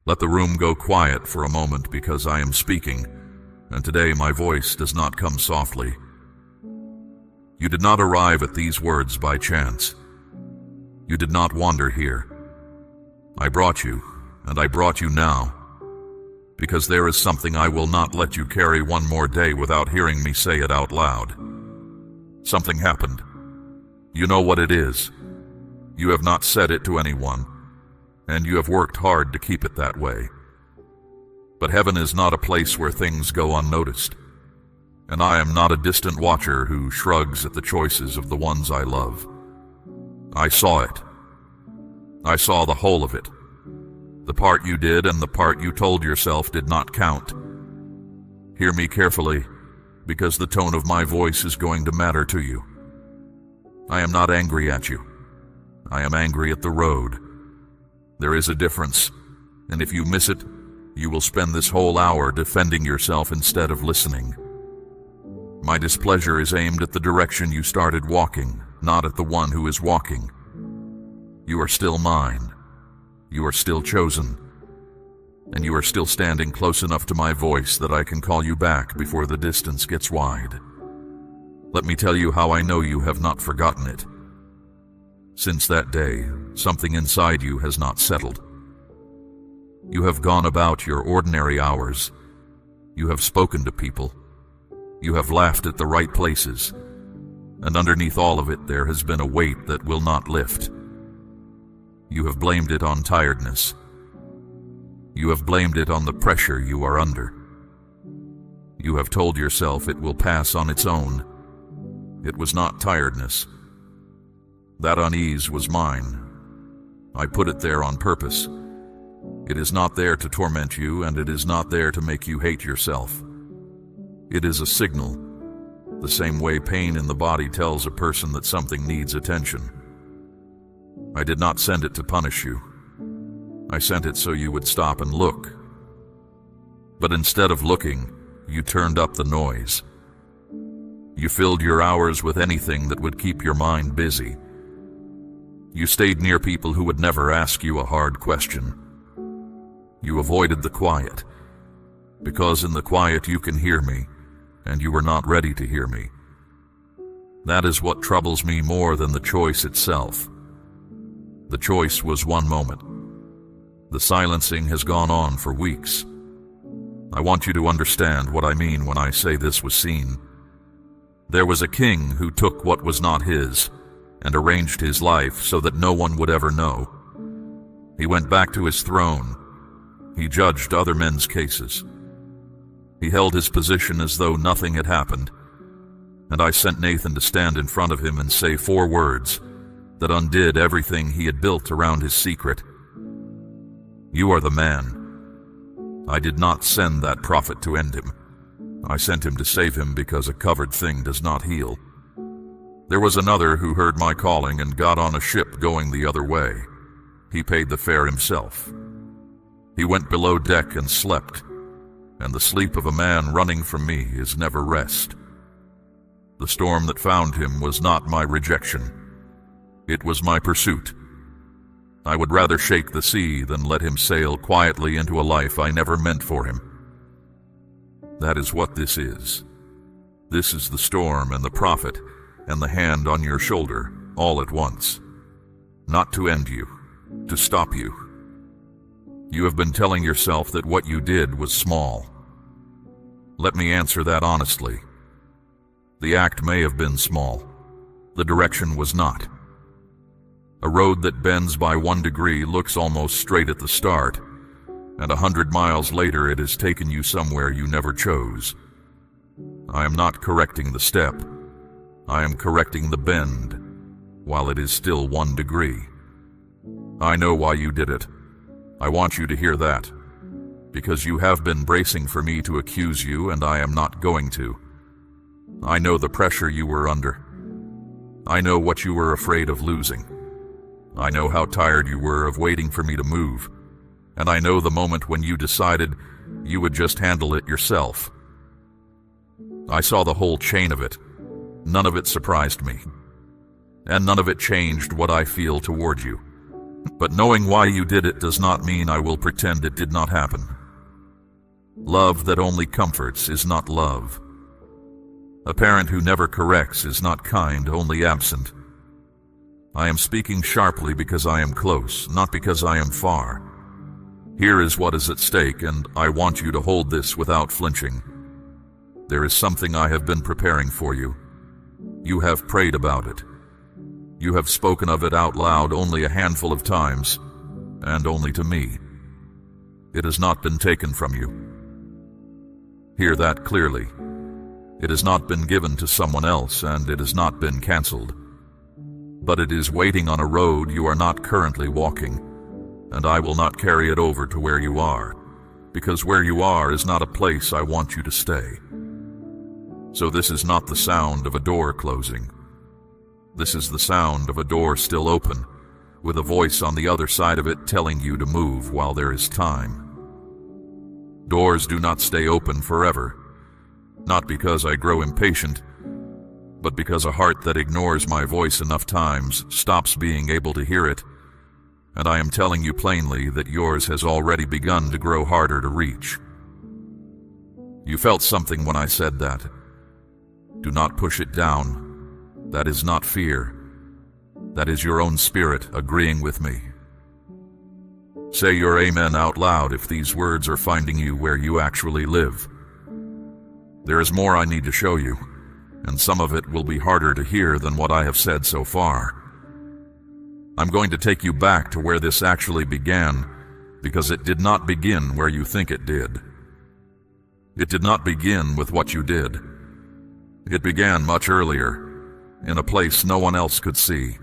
Let the room go quiet for a moment because I am speaking, and today my voice does not come softly. You did not arrive at these words by chance. You did not wander here. I brought you, and I brought you now, because there is something I will not let you carry one more day without hearing me say it out loud. Something happened. You know what it is. You have not said it to anyone, and you have worked hard to keep it that way. But heaven is not a place where things go unnoticed, and I am not a distant watcher who shrugs at the choices of the ones I love. I saw it. I saw the whole of it. The part you did and the part you told yourself did not count. Hear me carefully, because the tone of my voice is going to matter to you. I am not angry at you. I am angry at the road. There is a difference, and if you miss it, you will spend this whole hour defending yourself instead of listening. My displeasure is aimed at the direction you started walking, not at the one who is walking. You are still mine. You are still chosen. And you are still standing close enough to my voice that I can call you back before the distance gets wide. Let me tell you how I know you have not forgotten it. Since that day, something inside you has not settled. You have gone about your ordinary hours. You have spoken to people. You have laughed at the right places. And underneath all of it, there has been a weight that will not lift. You have blamed it on tiredness. You have blamed it on the pressure you are under. You have told yourself it will pass on its own. It was not tiredness. That unease was mine. I put it there on purpose. It is not there to torment you, and it is not there to make you hate yourself. It is a signal, the same way pain in the body tells a person that something needs attention. I did not send it to punish you. I sent it so you would stop and look. But instead of looking, you turned up the noise. You filled your hours with anything that would keep your mind busy. You stayed near people who would never ask you a hard question. You avoided the quiet, because in the quiet you can hear me, and you were not ready to hear me. That is what troubles me more than the choice itself. The choice was one moment. The silencing has gone on for weeks. I want you to understand what I mean when I say this was seen. There was a king who took what was not his and arranged his life so that no one would ever know. He went back to his throne. He judged other men's cases. He held his position as though nothing had happened, and I sent Nathan to stand in front of him and say 4 words that undid everything he had built around his secret. You are the man. I did not send that prophet to end him. I sent him to save him because a covered thing does not heal. There was another who heard my calling and got on a ship going the other way. He paid the fare himself. He went below deck and slept, and the sleep of a man running from me is never rest. The storm that found him was not my rejection. It was my pursuit. I would rather shake the sea than let him sail quietly into a life I never meant for him. That is what this is. This is the storm and the prophet and the hand on your shoulder all at once. Not to end you, to stop you. You have been telling yourself that what you did was small. Let me answer that honestly. The act may have been small. The direction was not. A road that bends by 1 degree looks almost straight at the start, and 100 miles later it has taken you somewhere you never chose. I am not correcting the step. I am correcting the bend, while it is still 1 degree. I know why you did it. I want you to hear that, because you have been bracing for me to accuse you, and I am not going to. I know the pressure you were under. I know what you were afraid of losing. I know how tired you were of waiting for me to move, and I know the moment when you decided you would just handle it yourself. I saw the whole chain of it. None of it surprised me, and none of it changed what I feel toward you. But knowing why you did it does not mean I will pretend it did not happen. Love that only comforts is not love. A parent who never corrects is not kind, only absent. I am speaking sharply because I am close, not because I am far. Here is what is at stake, and I want you to hold this without flinching. There is something I have been preparing for you. You have prayed about it. You have spoken of it out loud only a handful of times, and only to me. It has not been taken from you. Hear that clearly. It has not been given to someone else, and it has not been canceled. But it is waiting on a road you are not currently walking, and I will not carry it over to where you are, because where you are is not a place I want you to stay. So this is not the sound of a door closing. This is the sound of a door still open, with a voice on the other side of it telling you to move while there is time. Doors do not stay open forever, not because I grow impatient, but because a heart that ignores my voice enough times stops being able to hear it, and I am telling you plainly that yours has already begun to grow harder to reach. You felt something when I said that. Do not push it down. That is not fear. That is your own spirit agreeing with me. Say your amen out loud if these words are finding you where you actually live. There is more I need to show you, and some of it will be harder to hear than what I have said so far. I'm going to take you back to where this actually began, because it did not begin where you think it did. It did not begin with what you did. It began much earlier, in a place no one else could see,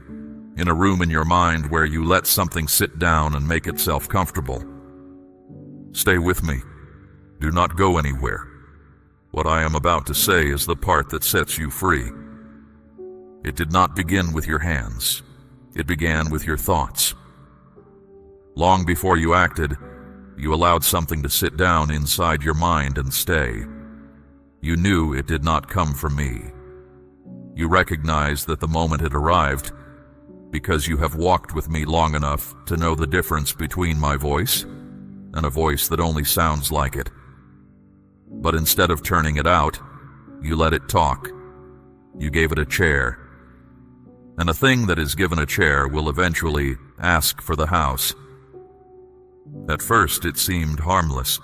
in a room in your mind where you let something sit down and make itself comfortable. Stay with me. Do not go anywhere. What I am about to say is the part that sets you free. It did not begin with your hands. It began with your thoughts. Long before you acted, you allowed something to sit down inside your mind and stay. You knew it did not come from me. You recognized that the moment had arrived because you have walked with me long enough to know the difference between my voice and a voice that only sounds like it. But instead of turning it out, you let it talk. You gave it a chair. And a thing that is given a chair will eventually ask for the house. At first it seemed harmless.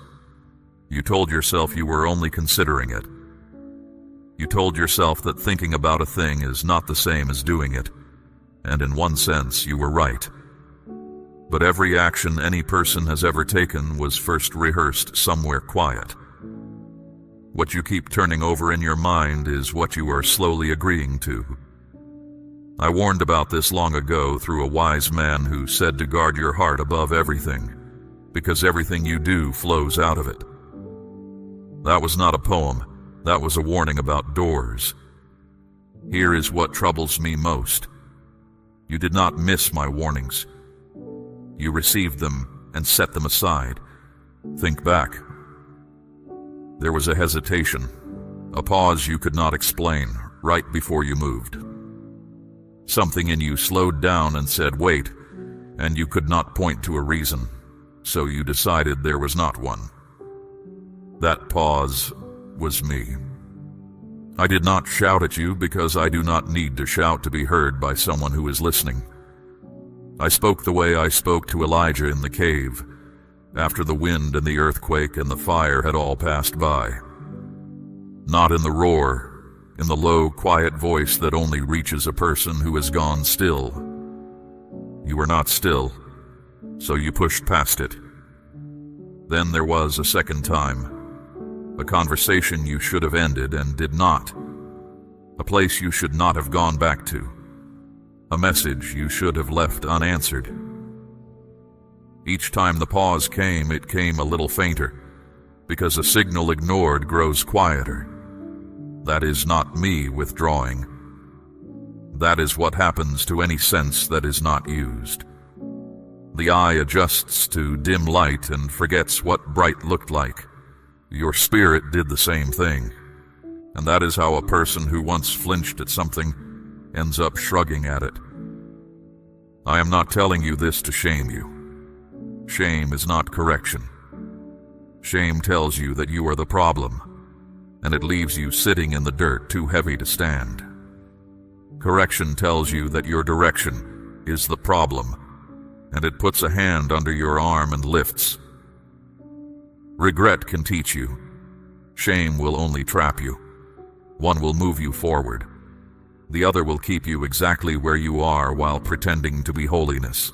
You told yourself you were only considering it. You told yourself that thinking about a thing is not the same as doing it, and in one sense you were right. But every action any person has ever taken was first rehearsed somewhere quiet. What you keep turning over in your mind is what you are slowly agreeing to. I warned about this long ago through a wise man who said to guard your heart above everything, because everything you do flows out of it. That was not a poem. That was a warning about doors. Here is what troubles me most. You did not miss my warnings. You received them and set them aside. Think back. There was a hesitation, a pause you could not explain, right before you moved. Something in you slowed down and said, wait, and you could not point to a reason, so you decided there was not one. That pause was me. I did not shout at you because I do not need to shout to be heard by someone who is listening. I spoke the way I spoke to Elijah in the cave, after the wind and the earthquake and the fire had all passed by. Not in the roar, in the low, quiet voice that only reaches a person who has gone still. You were not still, so you pushed past it. Then there was a second time. A conversation you should have ended and did not. A place you should not have gone back to. A message you should have left unanswered. Each time the pause came, it came a little fainter, because a signal ignored grows quieter. That is not me withdrawing. That is what happens to any sense that is not used. The eye adjusts to dim light and forgets what bright looked like. Your spirit did the same thing, and that is how a person who once flinched at something ends up shrugging at it. I am not telling you this to shame you. Shame is not correction. Shame tells you that you are the problem, and it leaves you sitting in the dirt too heavy to stand. Correction tells you that your direction is the problem, and it puts a hand under your arm and lifts. Regret can teach you. Shame will only trap you. One will move you forward. The other will keep you exactly where you are while pretending to be holiness.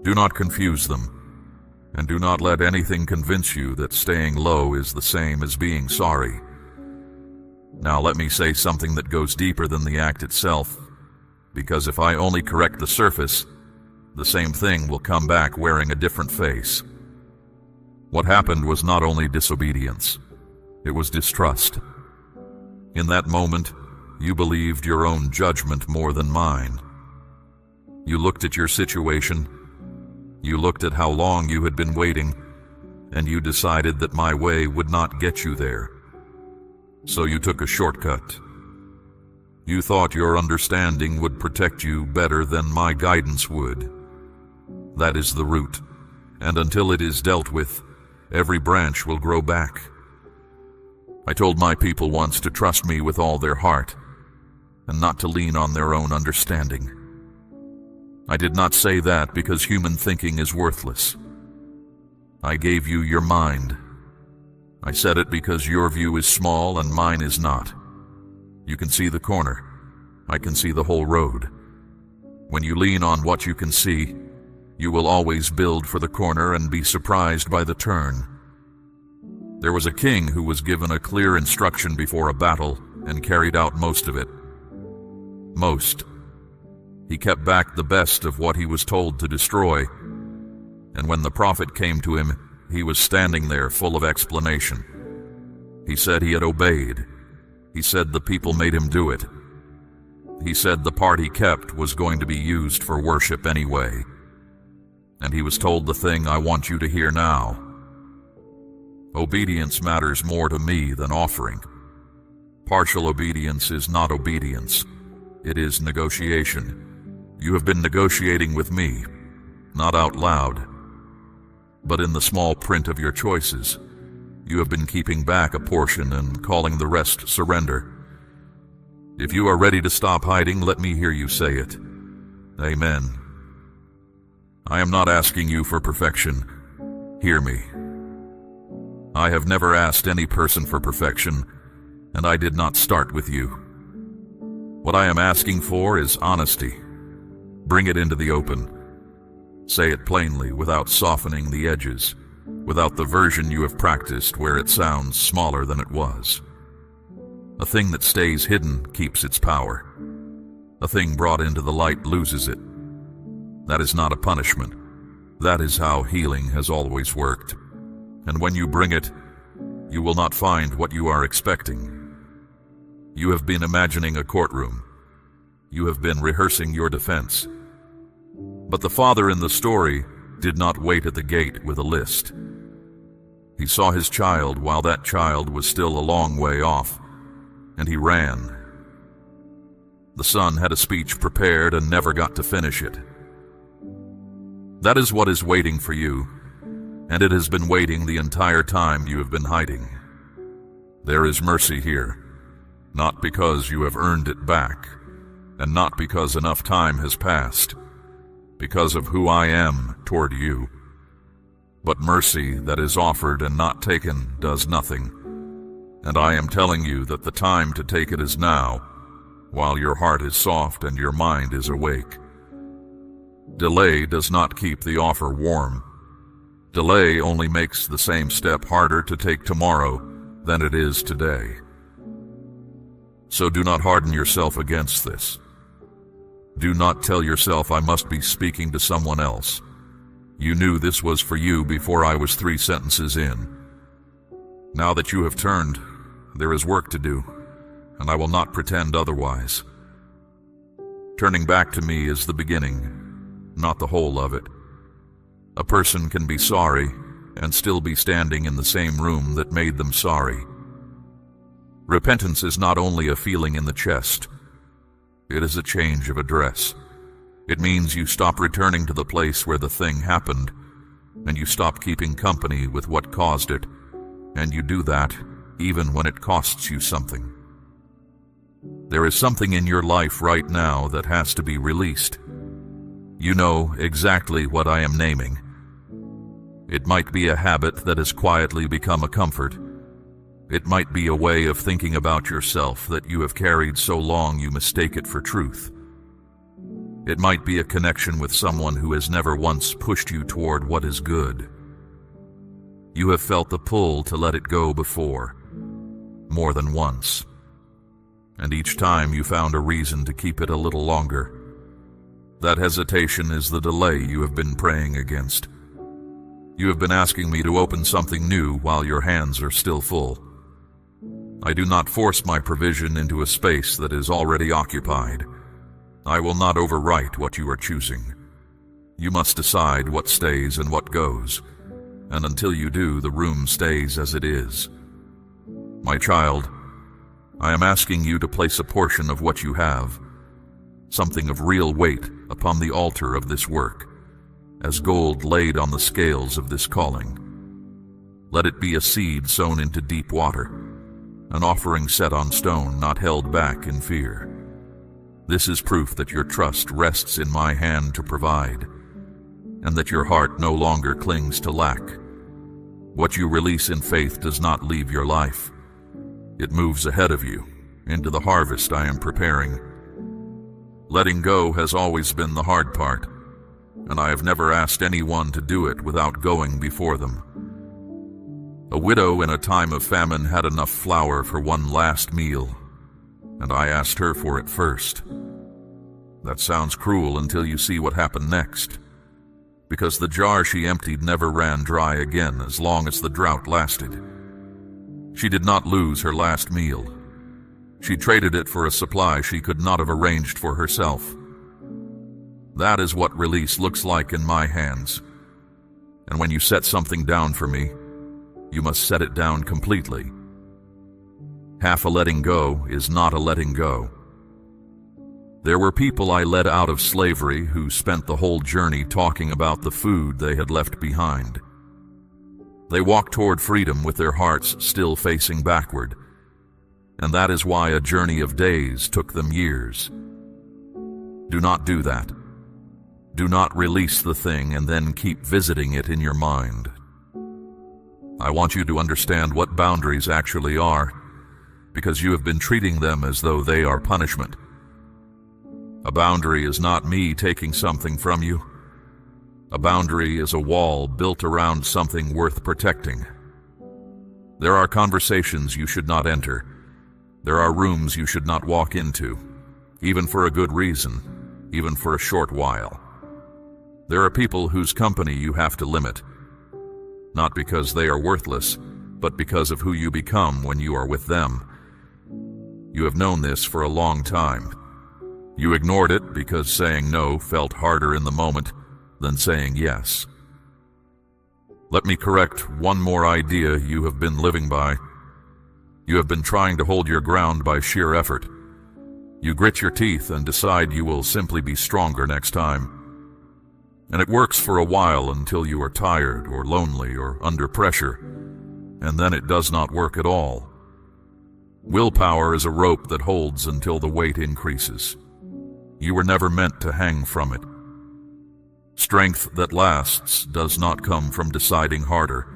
Do not confuse them, and do not let anything convince you that staying low is the same as being sorry. Now let me say something that goes deeper than the act itself, because if I only correct the surface, the same thing will come back wearing a different face. What happened was not only disobedience, it was distrust. In that moment, you believed your own judgment more than mine. You looked at your situation, you looked at how long you had been waiting, and you decided that my way would not get you there. So you took a shortcut. You thought your understanding would protect you better than my guidance would. That is the root, and until it is dealt with, every branch will grow back. I told my people once to trust me with all their heart, and not to lean on their own understanding. I did not say that because human thinking is worthless. I gave you your mind. I said it because your view is small and mine is not. You can see the corner. I can see the whole road. When you lean on what you can see, you will always build for the corner and be surprised by the turn. There was a king who was given a clear instruction before a battle and carried out most of it. Most. He kept back the best of what he was told to destroy, and when the prophet came to him, he was standing there full of explanation. He said he had obeyed. He said the people made him do it. He said the part he kept was going to be used for worship anyway. And he was told the thing I want you to hear now. Obedience matters more to me than offering. Partial obedience is not obedience. It is negotiation. You have been negotiating with me, not out loud, but in the small print of your choices. You have been keeping back a portion and calling the rest surrender. If you are ready to stop hiding, let me hear you say it. Amen. I am not asking you for perfection. Hear me. I have never asked any person for perfection, and I did not start with you. What I am asking for is honesty. Bring it into the open. Say it plainly without softening the edges, without the version you have practiced where it sounds smaller than it was. A thing that stays hidden keeps its power. A thing brought into the light loses it. That is not a punishment. That is how healing has always worked. And when you bring it, you will not find what you are expecting. You have been imagining a courtroom. You have been rehearsing your defense. But the father in the story did not wait at the gate with a list. He saw his child while that child was still a long way off, and he ran. The son had a speech prepared and never got to finish it. That is what is waiting for you, and it has been waiting the entire time you have been hiding. There is mercy here, not because you have earned it back, and not because enough time has passed, because of who I am toward you. But mercy that is offered and not taken does nothing, and I am telling you that the time to take it is now, while your heart is soft and your mind is awake. Delay does not keep the offer warm. Delay only makes the same step harder to take tomorrow than it is today. So do not harden yourself against this. Do not tell yourself I must be speaking to someone else. You knew this was for you before I was 3 sentences in. Now that you have turned, there is work to do, and I will not pretend otherwise. Turning back to me is the beginning, not the whole of it. A person can be sorry and still be standing in the same room that made them sorry. Repentance is not only a feeling in the chest, it is a change of address. It means you stop returning to the place where the thing happened, and you stop keeping company with what caused it, and you do that even when it costs you something. There is something in your life right now that has to be released. You know exactly what I am naming. It might be a habit that has quietly become a comfort. It might be a way of thinking about yourself that you have carried so long you mistake it for truth. It might be a connection with someone who has never once pushed you toward what is good. You have felt the pull to let it go before, more than once. And each time you found a reason to keep it a little longer. That hesitation is the delay you have been praying against. You have been asking me to open something new while your hands are still full. I do not force my provision into a space that is already occupied. I will not overwrite what you are choosing. You must decide what stays and what goes, and until you do, the room stays as it is. My child, I am asking you to place a portion of what you have, something of real weight, upon the altar of this work, as gold laid on the scales of this calling. Let it be a seed sown into deep water, an offering set on stone, not held back in fear. This is proof that your trust rests in my hand to provide, and that your heart no longer clings to lack. What you release in faith does not leave your life. It moves ahead of you, into the harvest I am preparing. Letting go has always been the hard part, and I have never asked anyone to do it without going before them. A widow in a time of famine had enough flour for one last meal, and I asked her for it first. That sounds cruel until you see what happened next, because the jar she emptied never ran dry again as long as the drought lasted. She did not lose her last meal. She traded it for a supply she could not have arranged for herself. That is what release looks like in my hands. And when you set something down for me, you must set it down completely. Half a letting go is not a letting go. There were people I led out of slavery who spent the whole journey talking about the food they had left behind. They walked toward freedom with their hearts still facing backward, and that is why a journey of days took them years. Do not do that. Do not release the thing and then keep visiting it in your mind. I want you to understand what boundaries actually are, because you have been treating them as though they are punishment. A boundary is not me taking something from you. A boundary is a wall built around something worth protecting. There are conversations you should not enter. There are rooms you should not walk into, even for a good reason, even for a short while. There are people whose company you have to limit, not because they are worthless, but because of who you become when you are with them. You have known this for a long time. You ignored it because saying no felt harder in the moment than saying yes. Let me correct one more idea you have been living by. You have been trying to hold your ground by sheer effort. You grit your teeth and decide you will simply be stronger next time. And it works for a while until you are tired or lonely or under pressure, and then it does not work at all. Willpower is a rope that holds until the weight increases. You were never meant to hang from it. Strength that lasts does not come from deciding harder.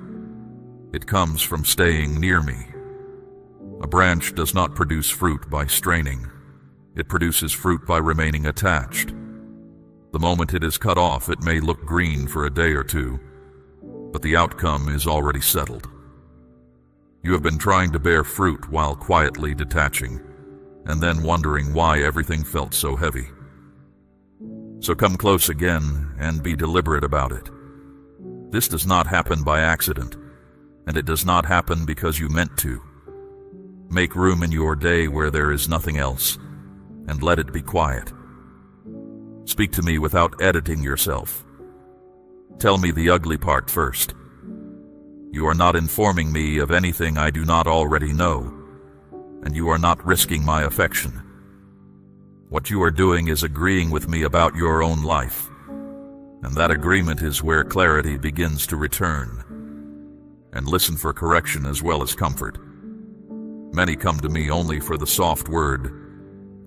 It comes from staying near me. A branch does not produce fruit by straining. It produces fruit by remaining attached. The moment it is cut off, it may look green for a day or two, but the outcome is already settled. You have been trying to bear fruit while quietly detaching, and then wondering why everything felt so heavy. So come close again and be deliberate about it. This does not happen by accident, and it does not happen because you meant to. Make room in your day where there is nothing else, and let it be quiet. Speak to me without editing yourself. Tell me the ugly part first. You are not informing me of anything I do not already know, and you are not risking my affection. What you are doing is agreeing with me about your own life, and that agreement is where clarity begins to return. And listen for correction as well as comfort. Many come to me only for the soft word,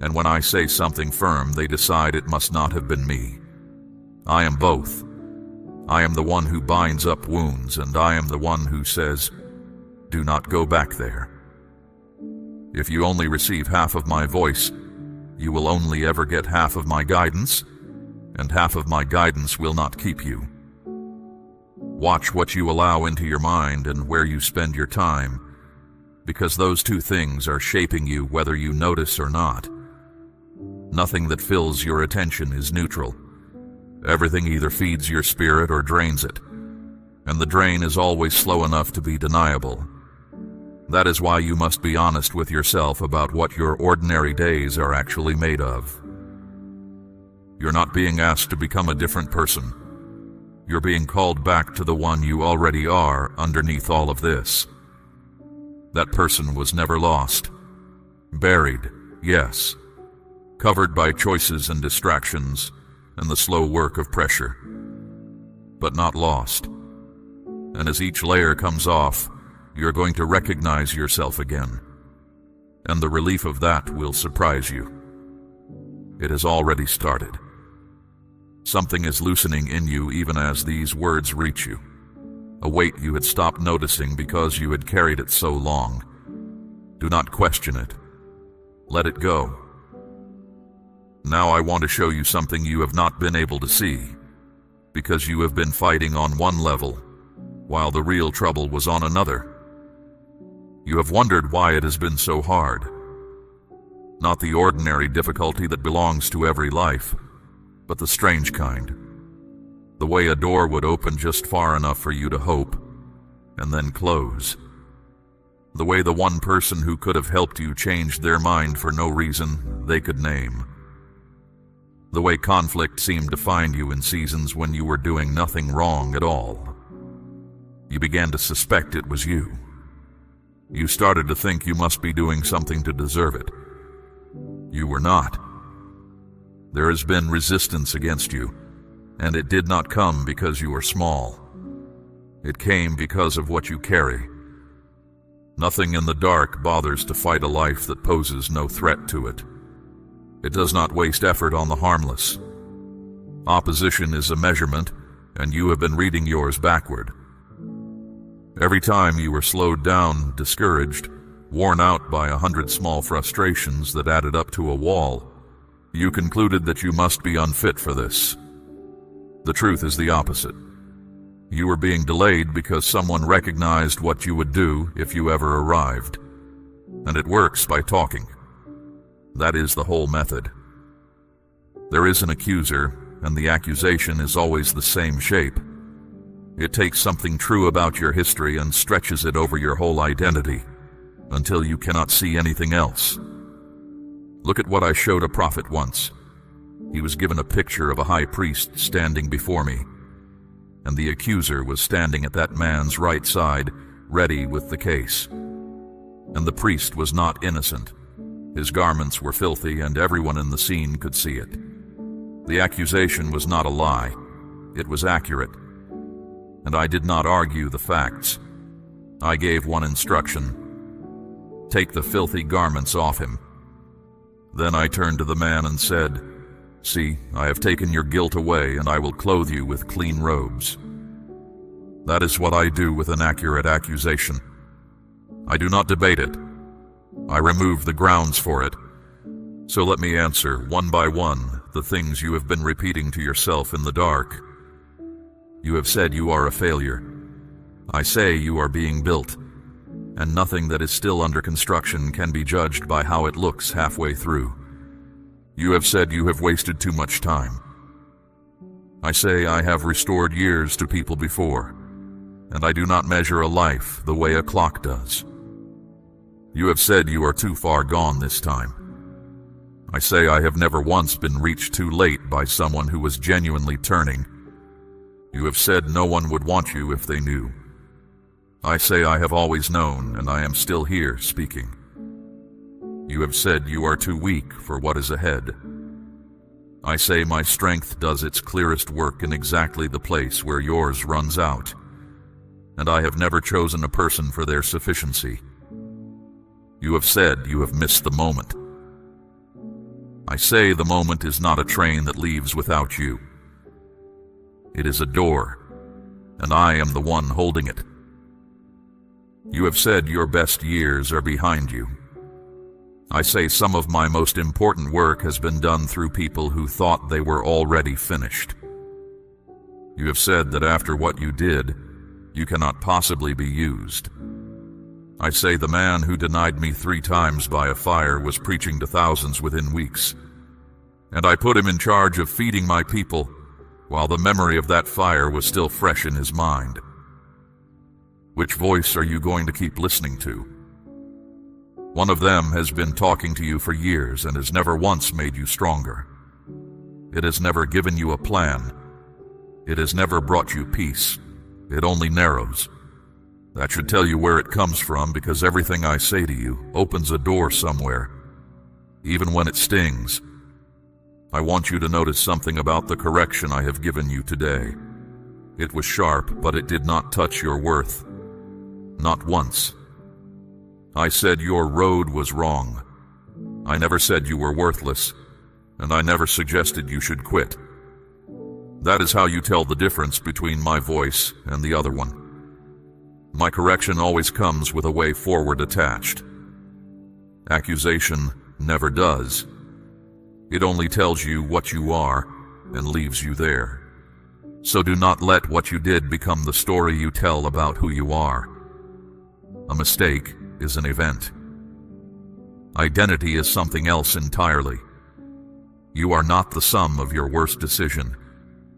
and when I say something firm, they decide it must not have been me. I am both. I am the one who binds up wounds, and I am the one who says, "Do not go back there." If you only receive half of my voice, you will only ever get half of my guidance, and half of my guidance will not keep you. Watch what you allow into your mind and where you spend your time, because those two things are shaping you whether you notice or not. Nothing that fills your attention is neutral. Everything either feeds your spirit or drains it, and the drain is always slow enough to be deniable. That is why you must be honest with yourself about what your ordinary days are actually made of. You're not being asked to become a different person. You're being called back to the one you already are underneath all of this. That person was never lost. Buried, yes. Covered by choices and distractions and the slow work of pressure. But not lost. And as each layer comes off, you're going to recognize yourself again. And the relief of that will surprise you. It has already started. Something is loosening in you even as these words reach you. A weight you had stopped noticing because you had carried it so long. Do not question it. Let it go. Now I want to show you something you have not been able to see, because you have been fighting on one level, while the real trouble was on another. You have wondered why it has been so hard. Not the ordinary difficulty that belongs to every life, but the strange kind. The way a door would open just far enough for you to hope, and then close. The way the one person who could have helped you changed their mind for no reason they could name. The way conflict seemed to find you in seasons when you were doing nothing wrong at all. You began to suspect it was you. You started to think you must be doing something to deserve it. You were not. There has been resistance against you, and it did not come because you were small. It came because of what you carry. Nothing in the dark bothers to fight a life that poses no threat to it. It does not waste effort on the harmless. Opposition is a measurement, and you have been reading yours backward. Every time you were slowed down, discouraged, worn out by 100 small frustrations that added up to a wall, you concluded that you must be unfit for this. The truth is the opposite. You were being delayed because someone recognized what you would do if you ever arrived. And it works by talking. That is the whole method. There is an accuser, and the accusation is always the same shape. It takes something true about your history and stretches it over your whole identity, until you cannot see anything else. Look at what I showed a prophet once. He was given a picture of a high priest standing before me, and the accuser was standing at that man's right side, ready with the case. And the priest was not innocent. His garments were filthy, and everyone in the scene could see it. The accusation was not a lie. It was accurate. And I did not argue the facts. I gave one instruction: take the filthy garments off him. Then I turned to the man and said, "See, I have taken your guilt away, and I will clothe you with clean robes." That is what I do with an accurate accusation. I do not debate it. I remove the grounds for it. So let me answer, one by one, the things you have been repeating to yourself in the dark. You have said you are a failure. I say you are being built, and nothing that is still under construction can be judged by how it looks halfway through. You have said you have wasted too much time. I say I have restored years to people before, and I do not measure a life the way a clock does. You have said you are too far gone this time. I say I have never once been reached too late by someone who was genuinely turning. You have said no one would want you if they knew. I say I have always known, and I am still here speaking. You have said you are too weak for what is ahead. I say my strength does its clearest work in exactly the place where yours runs out, and I have never chosen a person for their sufficiency. You have said you have missed the moment. I say the moment is not a train that leaves without you. It is a door, and I am the one holding it. You have said your best years are behind you. I say some of my most important work has been done through people who thought they were already finished. You have said that after what you did, you cannot possibly be used. I say the man who denied me 3 times by a fire was preaching to thousands within weeks, and I put him in charge of feeding my people while the memory of that fire was still fresh in his mind. Which voice are you going to keep listening to? One of them has been talking to you for years and has never once made you stronger. It has never given you a plan. It has never brought you peace. It only narrows. That should tell you where it comes from, because everything I say to you opens a door somewhere, even when it stings. I want you to notice something about the correction I have given you today. It was sharp, but it did not touch your worth. Not once. I said your road was wrong. I never said you were worthless, and I never suggested you should quit. That is how you tell the difference between my voice and the other one. My correction always comes with a way forward attached. Accusation never does. It only tells you what you are and leaves you there. So do not let what you did become the story you tell about who you are. A mistake is an event. Identity is something else entirely. You are not the sum of your worst decision,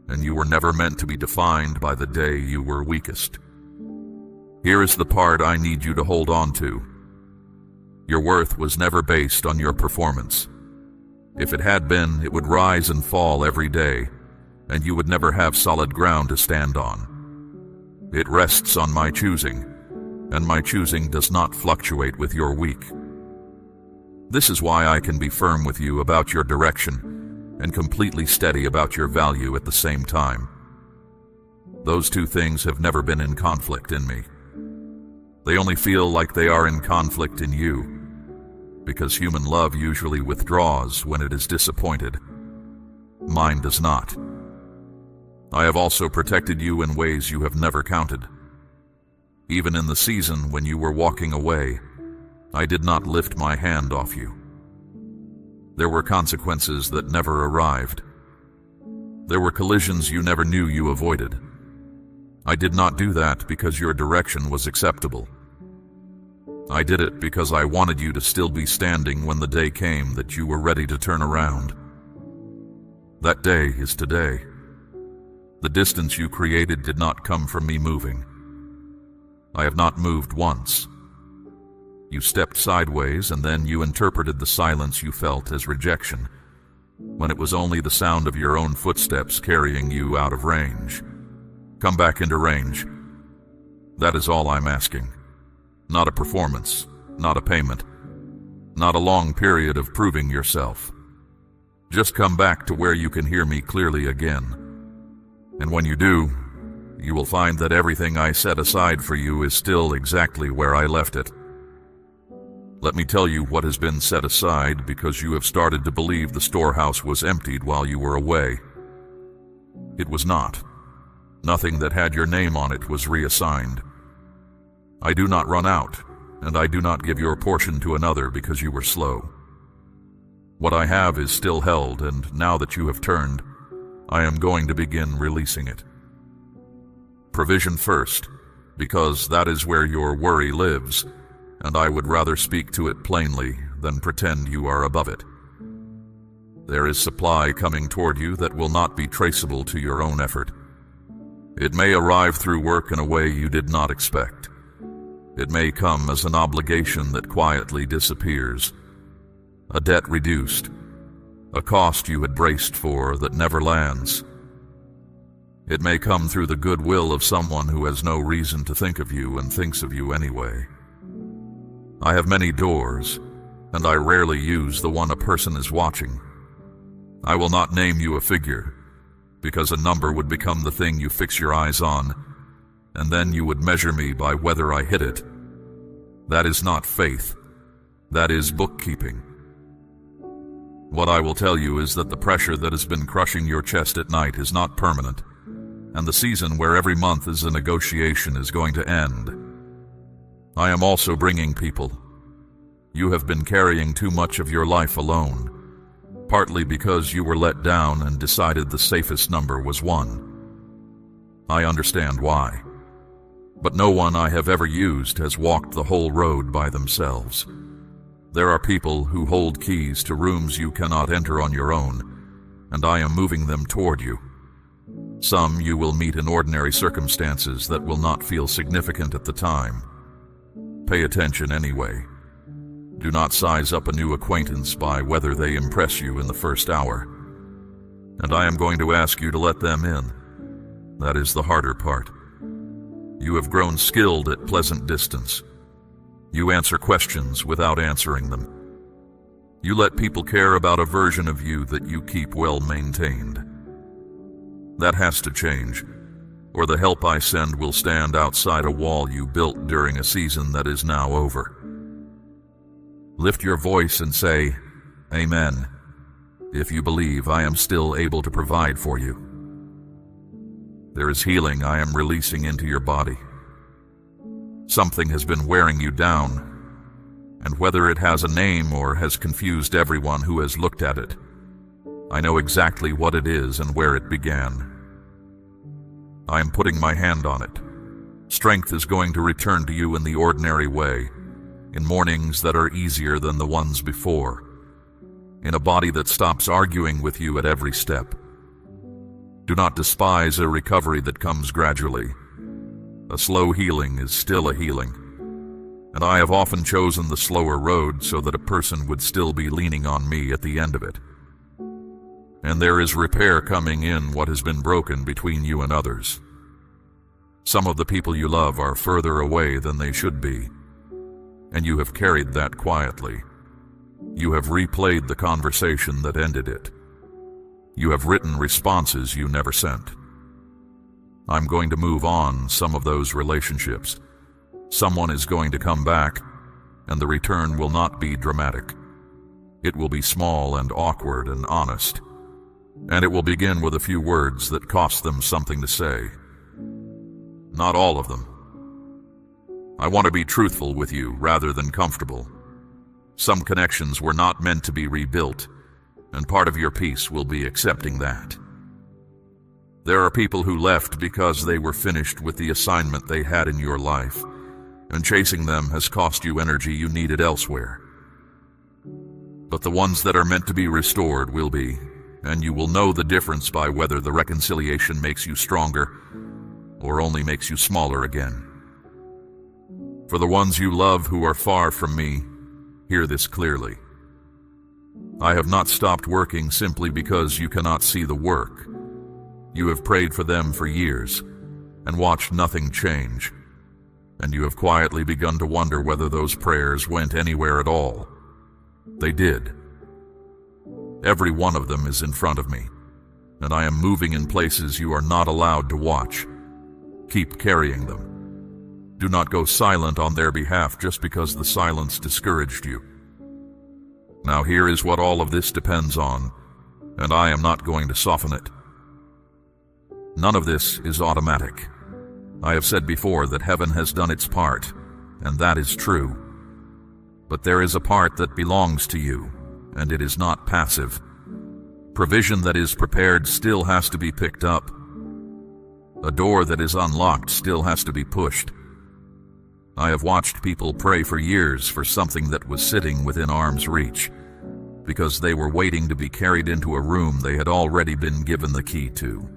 and you were never meant to be defined by the day you were weakest. Here is the part I need you to hold on to. Your worth was never based on your performance. If it had been, it would rise and fall every day, and you would never have solid ground to stand on. It rests on my choosing, and my choosing does not fluctuate with your week. This is why I can be firm with you about your direction and completely steady about your value at the same time. Those two things have never been in conflict in me. They only feel like they are in conflict in you, because human love usually withdraws when it is disappointed. Mine does not. I have also protected you in ways you have never counted. Even in the season when you were walking away, I did not lift my hand off you. There were consequences that never arrived. There were collisions you never knew you avoided. I did not do that because your direction was acceptable. I did it because I wanted you to still be standing when the day came that you were ready to turn around. That day is today. The distance you created did not come from me moving. I have not moved once. You stepped sideways, and then you interpreted the silence you felt as rejection, when it was only the sound of your own footsteps carrying you out of range. Come back into range. That is all I'm asking. Not a performance, not a payment, not a long period of proving yourself. Just come back to where you can hear me clearly again. And when you do, you will find that everything I set aside for you is still exactly where I left it. Let me tell you what has been set aside, because you have started to believe the storehouse was emptied while you were away. It was not. Nothing that had your name on it was reassigned. I do not run out, and I do not give your portion to another because you were slow. What I have is still held, and now that you have turned, I am going to begin releasing it. Provision first, because that is where your worry lives, and I would rather speak to it plainly than pretend you are above it. There is supply coming toward you that will not be traceable to your own effort. It may arrive through work in a way you did not expect. It may come as an obligation that quietly disappears, a debt reduced, a cost you had braced for that never lands. It may come through the goodwill of someone who has no reason to think of you and thinks of you anyway. I have many doors, and I rarely use the one a person is watching. I will not name you a figure, because a number would become the thing you fix your eyes on, and then you would measure me by whether I hit it. That is not faith. That is bookkeeping. What I will tell you is that the pressure that has been crushing your chest at night is not permanent, and the season where every month is a negotiation is going to end. I am also bringing people. You have been carrying too much of your life alone, partly because you were let down and decided the safest number was 1. I understand why. But no one I have ever used has walked the whole road by themselves. There are people who hold keys to rooms you cannot enter on your own, and I am moving them toward you. Some you will meet in ordinary circumstances that will not feel significant at the time. Pay attention anyway. Do not size up a new acquaintance by whether they impress you in the first hour. And I am going to ask you to let them in. That is the harder part. You have grown skilled at pleasant distance. You answer questions without answering them. You let people care about a version of you that you keep well maintained. That has to change, or the help I send will stand outside a wall you built during a season that is now over. Lift your voice and say, Amen, if you believe I am still able to provide for you. There is healing I am releasing into your body. Something has been wearing you down, and whether it has a name or has confused everyone who has looked at it, I know exactly what it is and where it began. I am putting my hand on it. Strength is going to return to you in the ordinary way, in mornings that are easier than the ones before, in a body that stops arguing with you at every step. Do not despise a recovery that comes gradually. A slow healing is still a healing, and I have often chosen the slower road so that a person would still be leaning on me at the end of it. And there is repair coming in what has been broken between you and others. Some of the people you love are further away than they should be, and you have carried that quietly. You have replayed the conversation that ended it. You have written responses you never sent. I'm going to move on some of those relationships. Someone is going to come back, and the return will not be dramatic. It will be small and awkward and honest, and it will begin with a few words that cost them something to say. Not all of them. I want to be truthful with you rather than comfortable. Some connections were not meant to be rebuilt, and part of your peace will be accepting that. There are people who left because they were finished with the assignment they had in your life, and chasing them has cost you energy you needed elsewhere. But the ones that are meant to be restored will be, and you will know the difference by whether the reconciliation makes you stronger or only makes you smaller again. For the ones you love who are far from me, hear this clearly. I have not stopped working simply because you cannot see the work. You have prayed for them for years and watched nothing change, and you have quietly begun to wonder whether those prayers went anywhere at all. They did. Every one of them is in front of me, and I am moving in places you are not allowed to watch. Keep carrying them. Do not go silent on their behalf just because the silence discouraged you. Now here is what all of this depends on, and I am not going to soften it. None of this is automatic. I have said before that heaven has done its part, and that is true. But there is a part that belongs to you, and it is not passive. Provision that is prepared still has to be picked up. A door that is unlocked still has to be pushed. I have watched people pray for years for something that was sitting within arm's reach, because they were waiting to be carried into a room they had already been given the key to.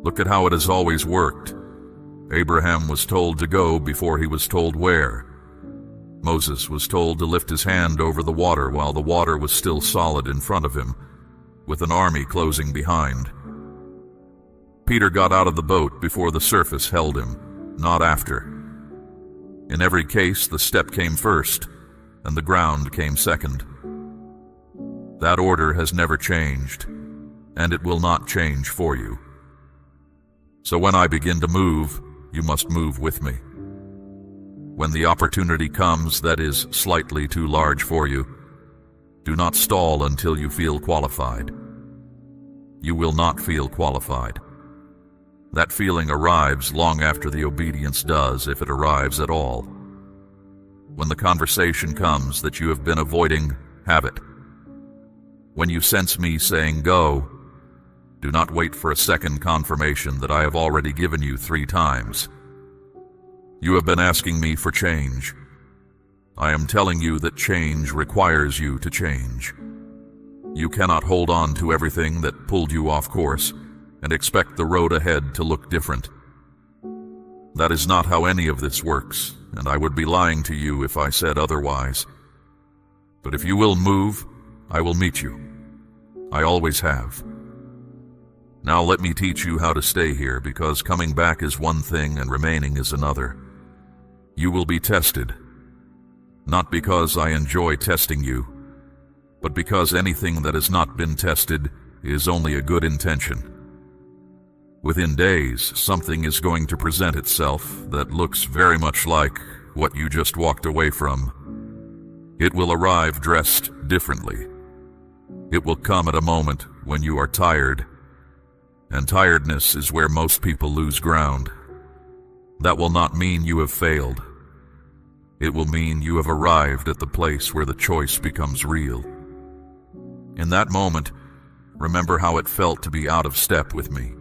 Look at how it has always worked. Abraham was told to go before he was told where. Moses was told to lift his hand over the water while the water was still solid in front of him, with an army closing behind. Peter got out of the boat before the surface held him, not after. In every case, the step came first, and the ground came second. That order has never changed, and it will not change for you. So when I begin to move, you must move with me. When the opportunity comes that is slightly too large for you, do not stall until you feel qualified. You will not feel qualified. That feeling arrives long after the obedience does, if it arrives at all. When the conversation comes that you have been avoiding, have it. When you sense me saying go, do not wait for a second confirmation that I have already given you 3 times. You have been asking me for change. I am telling you that change requires you to change. You cannot hold on to everything that pulled you off course and expect the road ahead to look different. That is not how any of this works, and I would be lying to you if I said otherwise. But if you will move, I will meet you. I always have. Now let me teach you how to stay here, because coming back is one thing and remaining is another. You will be tested, not because I enjoy testing you, but because anything that has not been tested is only a good intention. Within days, something is going to present itself that looks very much like what you just walked away from. It will arrive dressed differently. It will come at a moment when you are tired, and tiredness is where most people lose ground. That will not mean you have failed. It will mean you have arrived at the place where the choice becomes real. In that moment, remember how it felt to be out of step with me.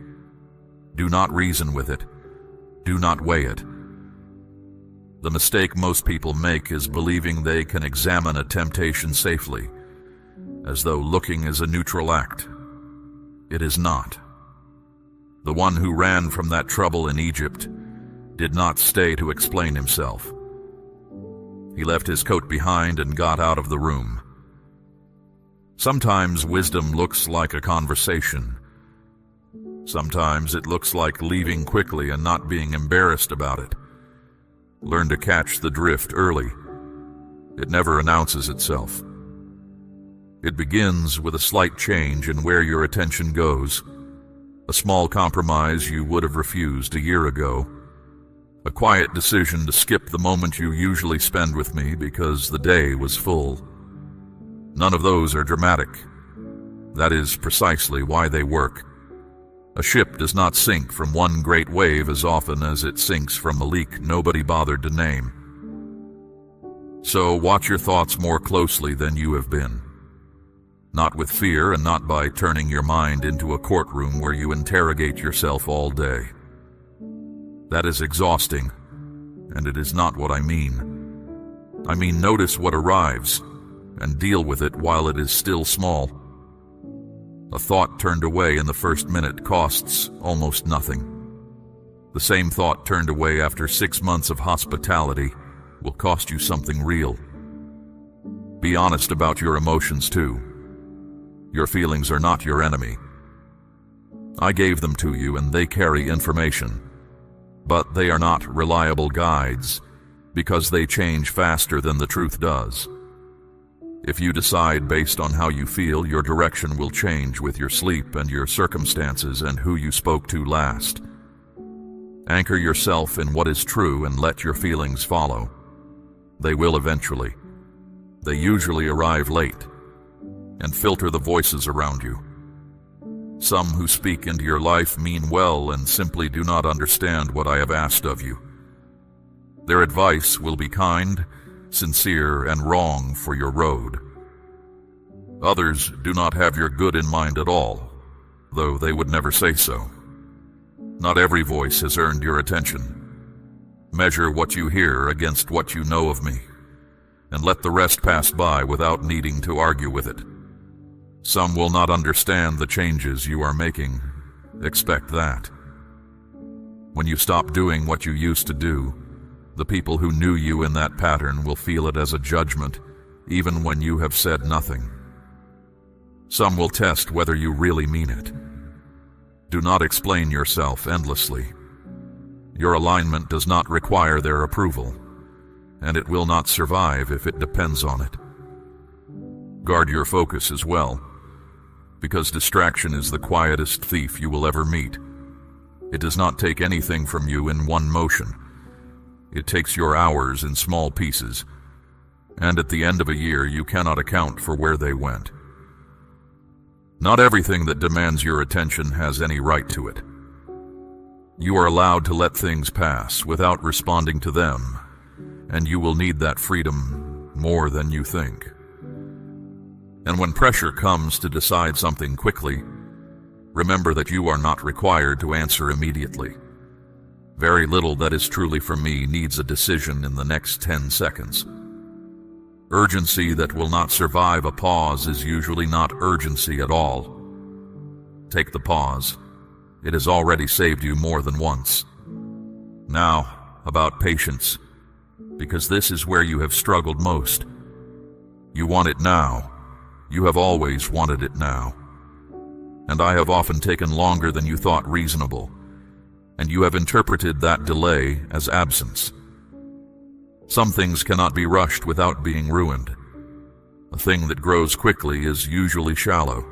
Do not reason with it. Do not weigh it. The mistake most people make is believing they can examine a temptation safely, as though looking is a neutral act. It is not. The one who ran from that trouble in Egypt did not stay to explain himself. He left his coat behind and got out of the room. Sometimes wisdom looks like a conversation. Sometimes it looks like leaving quickly and not being embarrassed about it. Learn to catch the drift early. It never announces itself. It begins with a slight change in where your attention goes. A small compromise you would have refused a year ago. A quiet decision to skip the moment you usually spend with me because the day was full. None of those are dramatic. That is precisely why they work. A ship does not sink from one great wave as often as it sinks from a leak nobody bothered to name. So watch your thoughts more closely than you have been. Not with fear, and not by turning your mind into a courtroom where you interrogate yourself all day. That is exhausting, and it is not what I mean. I mean, notice what arrives, and deal with it while it is still small. A thought turned away in the first minute costs almost nothing. The same thought turned away after 6 months of hospitality will cost you something real. Be honest about your emotions too. Your feelings are not your enemy. I gave them to you and they carry information, but they are not reliable guides because they change faster than the truth does. If you decide based on how you feel, your direction will change with your sleep and your circumstances and who you spoke to last. Anchor yourself in what is true and let your feelings follow. They will eventually. They usually arrive late. And filter the voices around you. Some who speak into your life mean well and simply do not understand what I have asked of you. Their advice will be kind, sincere, and wrong for your road. Others do not have your good in mind at all, though they would never say so. Not every voice has earned your attention. Measure what you hear against what you know of me, and let the rest pass by without needing to argue with it. Some will not understand the changes you are making. Expect that. When you stop doing what you used to do, the people who knew you in that pattern will feel it as a judgment, even when you have said nothing. Some will test whether you really mean it. Do not explain yourself endlessly. Your alignment does not require their approval, and it will not survive if it depends on it. Guard your focus as well, because distraction is the quietest thief you will ever meet. It does not take anything from you in one motion. It takes your hours in small pieces, and at the end of a year you cannot account for where they went. Not everything that demands your attention has any right to it. You are allowed to let things pass without responding to them, and you will need that freedom more than you think. And when pressure comes to decide something quickly, remember that you are not required to answer immediately. Very little that is truly for me needs a decision in the next 10 seconds. Urgency that will not survive a pause is usually not urgency at all. Take the pause. It has already saved you more than once. Now, about patience, because this is where you have struggled most. You want it now. You have always wanted it now. And I have often taken longer than you thought reasonable, and you have interpreted that delay as absence. Some things cannot be rushed without being ruined. A thing that grows quickly is usually shallow,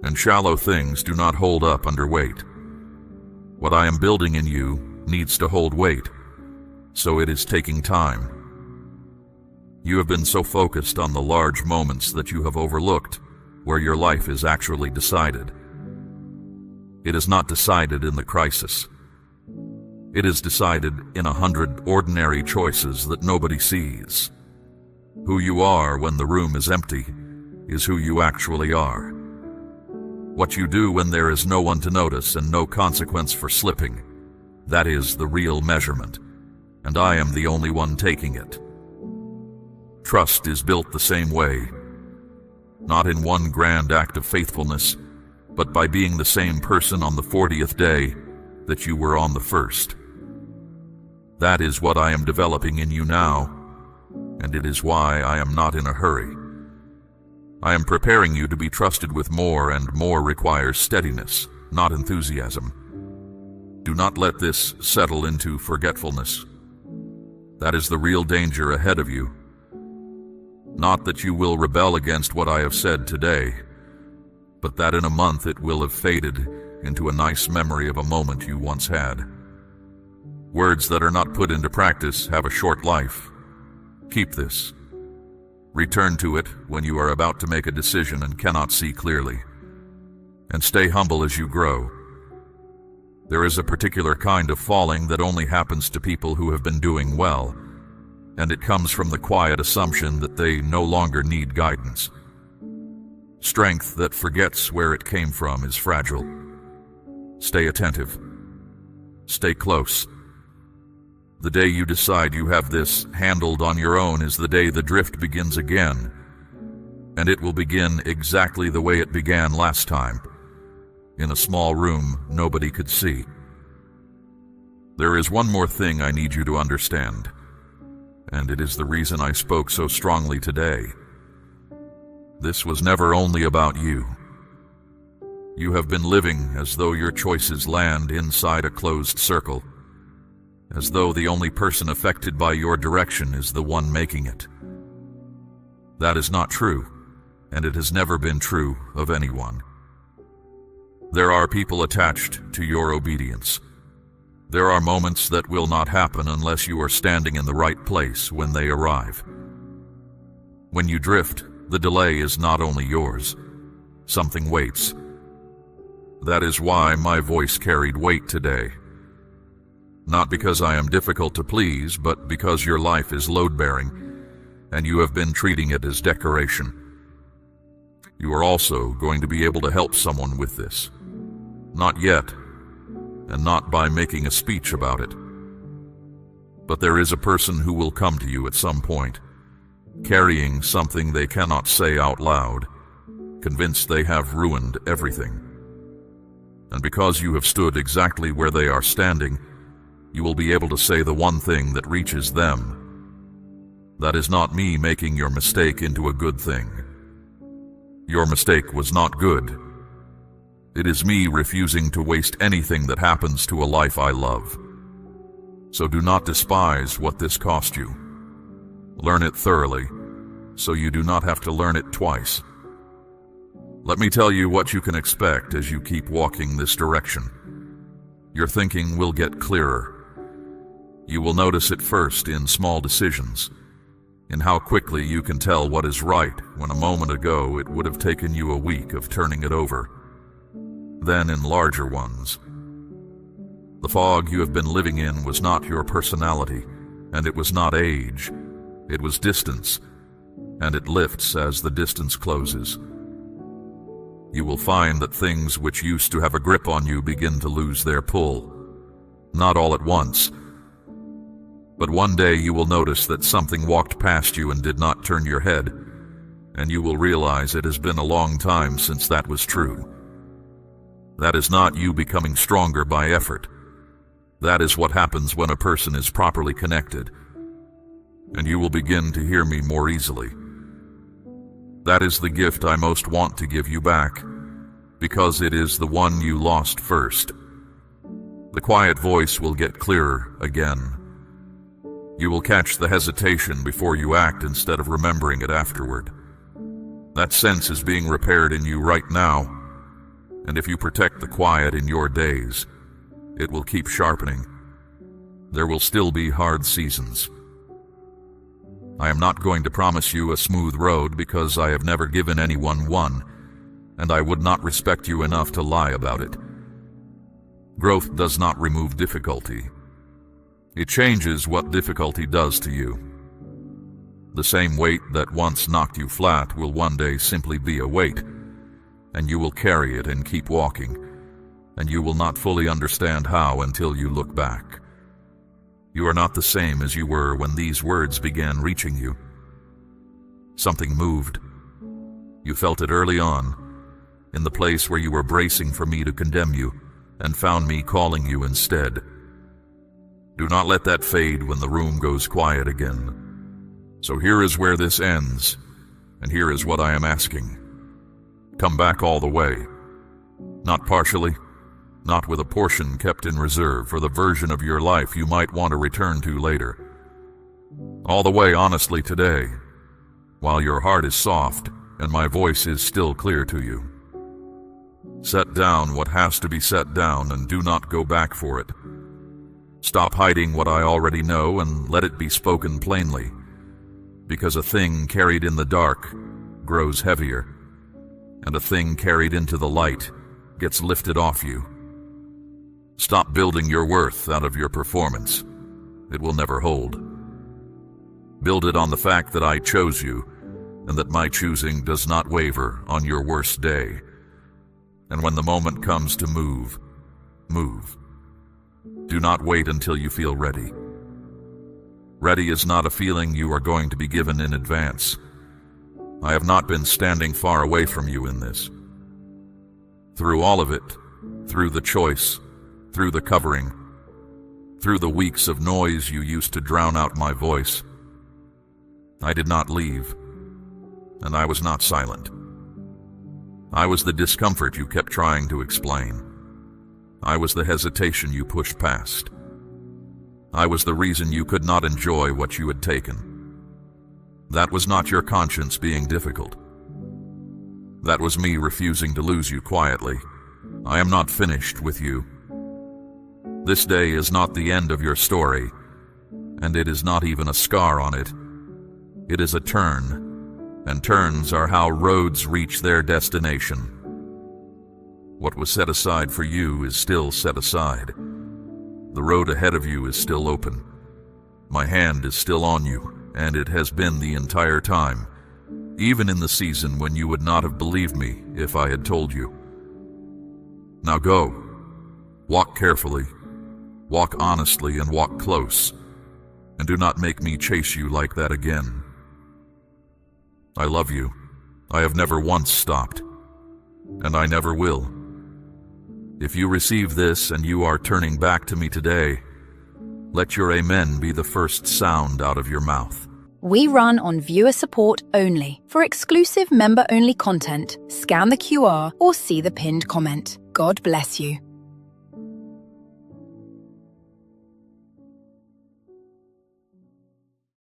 and shallow things do not hold up under weight. What I am building in you needs to hold weight, so it is taking time. You have been so focused on the large moments that you have overlooked where your life is actually decided. It is not decided in the crisis. It is decided in 100 ordinary choices that nobody sees. Who you are when the room is empty is who you actually are. What you do when there is no one to notice and no consequence for slipping, that is the real measurement, and I am the only one taking it. Trust is built the same way, not in one grand act of faithfulness, but by being the same person on the 40th day that you were on the first. That is what I am developing in you now, and it is why I am not in a hurry. I am preparing you to be trusted with more, and more requires steadiness, not enthusiasm. Do not let this settle into forgetfulness. That is the real danger ahead of you. Not that you will rebel against what I have said today, but that in a month it will have faded into a nice memory of a moment you once had. Words that are not put into practice have a short life. Keep this. Return to it when you are about to make a decision and cannot see clearly. And stay humble as you grow. There is a particular kind of falling that only happens to people who have been doing well, and it comes from the quiet assumption that they no longer need guidance. Strength that forgets where it came from is fragile. Stay attentive. Stay close. The day you decide you have this handled on your own is the day the drift begins again, and it will begin exactly the way it began last time, in a small room nobody could see. There is one more thing I need you to understand, and it is the reason I spoke so strongly today. This was never only about you. You have been living as though your choices land inside a closed circle, as though the only person affected by your direction is the one making it. That is not true, and it has never been true of anyone. There are people attached to your obedience. There are moments that will not happen unless you are standing in the right place when they arrive. When you drift, the delay is not only yours. Something waits. That is why my voice carried weight today. Not because I am difficult to please, but because your life is load-bearing, and you have been treating it as decoration. You are also going to be able to help someone with this. Not yet, and not by making a speech about it. But there is a person who will come to you at some point, carrying something they cannot say out loud, convinced they have ruined everything. And because you have stood exactly where they are standing, you will be able to say the one thing that reaches them. That is not me making your mistake into a good thing. Your mistake was not good. It is me refusing to waste anything that happens to a life I love. So do not despise what this cost you. Learn it thoroughly, so you do not have to learn it twice. Let me tell you what you can expect as you keep walking this direction. Your thinking will get clearer. You will notice it first in small decisions, in how quickly you can tell what is right when a moment ago it would have taken you a week of turning it over. Then in larger ones. The fog you have been living in was not your personality, and it was not age. It was distance, and it lifts as the distance closes. You will find that things which used to have a grip on you begin to lose their pull. Not all at once, but one day you will notice that something walked past you and did not turn your head, and you will realize it has been a long time since that was true. That is not you becoming stronger by effort. That is what happens when a person is properly connected, and you will begin to hear me more easily. That is the gift I most want to give you back, because it is the one you lost first. The quiet voice will get clearer again. You will catch the hesitation before you act instead of remembering it afterward. That sense is being repaired in you right now, and if you protect the quiet in your days, it will keep sharpening. There will still be hard seasons. I am not going to promise you a smooth road because I have never given anyone one, and I would not respect you enough to lie about it. Growth does not remove difficulty. It changes what difficulty does to you. The same weight that once knocked you flat will one day simply be a weight, and you will carry it and keep walking, and you will not fully understand how until you look back. You are not the same as you were when these words began reaching you. Something moved. You felt it early on, in the place where you were bracing for me to condemn you, and found me calling you instead. Do not let that fade when the room goes quiet again. So here is where this ends, and here is what I am asking. Come back all the way. Not partially, not with a portion kept in reserve for the version of your life you might want to return to later. All the way honestly today, while your heart is soft and my voice is still clear to you. Set down what has to be set down and do not go back for it. Stop hiding what I already know and let it be spoken plainly, because a thing carried in the dark grows heavier, and a thing carried into the light gets lifted off you. Stop building your worth out of your performance. It will never hold. Build it on the fact that I chose you, and that my choosing does not waver on your worst day. And when the moment comes to move, move. Do not wait until you feel ready. Ready is not a feeling you are going to be given in advance. I have not been standing far away from you in this. Through all of it, through the choice, through the covering, through the weeks of noise you used to drown out my voice, I did not leave, and I was not silent. I was the discomfort you kept trying to explain. I was the hesitation you pushed past. I was the reason you could not enjoy what you had taken. That was not your conscience being difficult. That was me refusing to lose you quietly. I am not finished with you. This day is not the end of your story, and it is not even a scar on it. It is a turn, and turns are how roads reach their destination. What was set aside for you is still set aside. The road ahead of you is still open. My hand is still on you, and it has been the entire time, even in the season when you would not have believed me if I had told you. Now go. Walk carefully. Walk honestly and walk close, and do not make me chase you like that again. I love you. I have never once stopped, and I never will. If you receive this and you are turning back to me today, let your amen be the first sound out of your mouth. We run on viewer support only. For exclusive member-only content, scan the QR or see the pinned comment. God bless you.